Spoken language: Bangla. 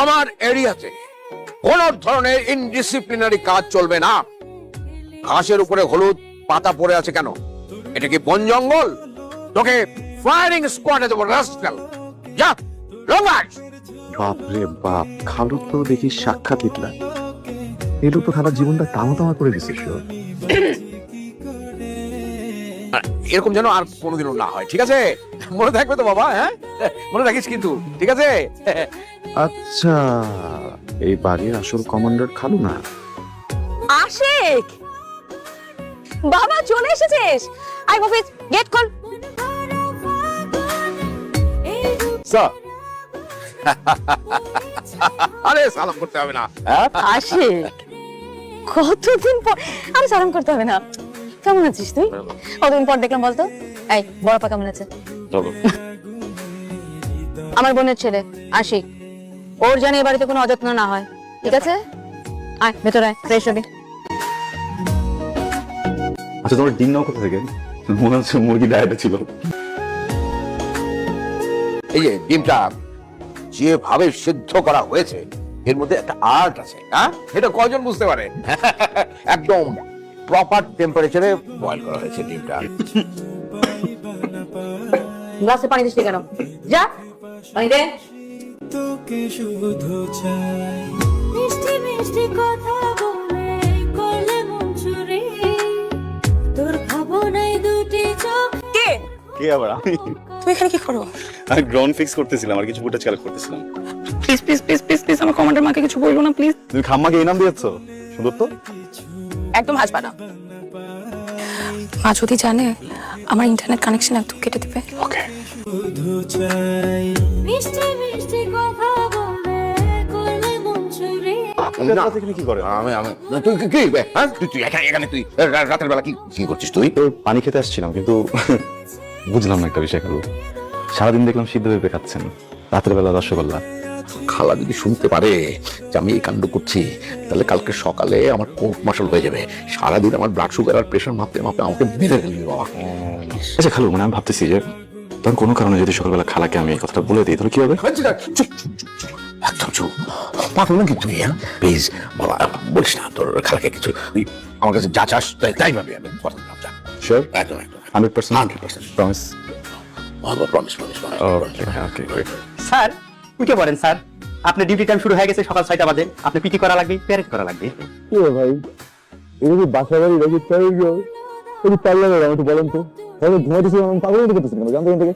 আমার এরিয়াতে কোন ধরনের ইনডিসিপ্লিনারি কাজ চলবে না। ঘাসের উপরে হলুদ পাতা পড়ে আছে কেন? এটা কি বন জঙ্গল? তোকে ফায়ারিং স্কোয়াডে দেবো রাস্কেল। যা লং মার্চ। বাপ রে বাপ, খালু তো দেখি সাক্ষাৎ লিখলা। এই লোক তো খালার জীবনটা তামা করে দিছিস। এরকম যেন আর কোনোদিনও না হয়, ঠিক আছে? মনে থাকবে তো বাবা? হ্যাঁ, মনে রাখিস কিন্তু, ঠিক আছে? আচ্ছা, এই বাড়ির আসল কমান্ডার খালু না? আশিক বাবা চলে এসেছিস। আই মফিজ গেট খোল। স্যার, আরে সালাম করতে হবে না। আশিক কতদিন পর। আরে সালাম করতে হবে না। কেমন আছিস তুই? কতদিন পর দেখলাম বলতো। এই বড়পা কেমন আছে? আমার বোনের ছেলে আশিক, ওর জানি এ বাড়িতে কোনো অযত্ন না হয়, ঠিক আছে? আয় ভেতরে আয়, ফ্রেশ হবি। আচ্ছা, তোমার ডিম নাও কোথা থেকে? মনে হচ্ছে মুরগি ডায়েটে ছিল। এই যে ডিমটা যেভাবে সিদ্ধ করা হয়েছে, এর মধ্যে একটা আর্ট আছে। হ্যাঁ, এটা কয়জন বুঝতে পারে? একদম প্রপার টেম্পারেচারে বয়েল করা হয়েছে ডিমটা। গ্লাসে পানি দিস কেন? যা পানি দে। তোকে শুধু চাই মিষ্টি মিষ্টি কথা বলে করলে মন চুরি তোর ভাবনায় দুটি চোখ। কে কে আবার? তুমি এখানে কি করো? আমি গ্রাউন্ড ফিক্স করতেছিলাম, আর কিছু ফুটেজ কালেক্ট করতেছিলাম। Please please please please please আমার কমান্ডার মাকে কিছু বলবো না প্লিজ। তুমি খাম্মাকে এই নাম দিয়েছো? সুন্দর তো। একদম হাসবা না। মা যদি জানে আমার ইন্টারনেট কানেকশন একদম কেটে দিবে। ওকে। শুধু চাই মিষ্টি মিষ্টি কথা বলে করলে মন চুরি। না, এখানে কি করে? তুই কি হ্যাঁ, তুই এখানে তুই রাতের বেলা কি করছিস তুই? তো পানি খেতে আসছিলাম, কিন্তু বুঝলাম না একটা বিষয় খালু। সারাদিন দেখলাম সিদ্ধ পেঁপে খাচ্ছেন, রাতের বেলা রসগোল্লা। খালা যদি শুনতে পারে যে আমি এই কাণ্ড করছি, তাহলে কালকে সকালে আমার কোর্ট মার্শাল হয়ে যাবে। সারাদিন আমার ব্লাড সুগার আর প্রেশার মাপতে মাপতে আমাকে মেরে ফেলবি বাবা। আচ্ছা খালু, মানে আমি ভাবতেছি যে তখন কোনো কারণে যদি সকালবেলা খালাকে আমি এই কথাটা বলে দিই, তাহলে কি হবে? একদম চুপ, পাগল নাকি তুই? হ্যাঁ প্লিজ বাবা, বলিস না তোর খালাকে কিছু। তুই আমার কাছে যা চাস তাই ভাবি, আমি কথা বললাম। যা, শিওর? একদম 100%? 100% প্রমিস? বাবা, প্রমিস। ওকে। স্যার উঠে পড়েন স্যার, আপনার ডিউটি টাইম শুরু হয়ে গেছে সকাল 6টা বাজে। আপনি পিটি করা লাগবে, প্যারেড করা লাগবে। কি ভাই, এই যে বাসা বাড়ি রেখে পারলাম না, একটু বলেন তো। ঘুমাইতেছি, পাগল করতেছেন কেন? জানতে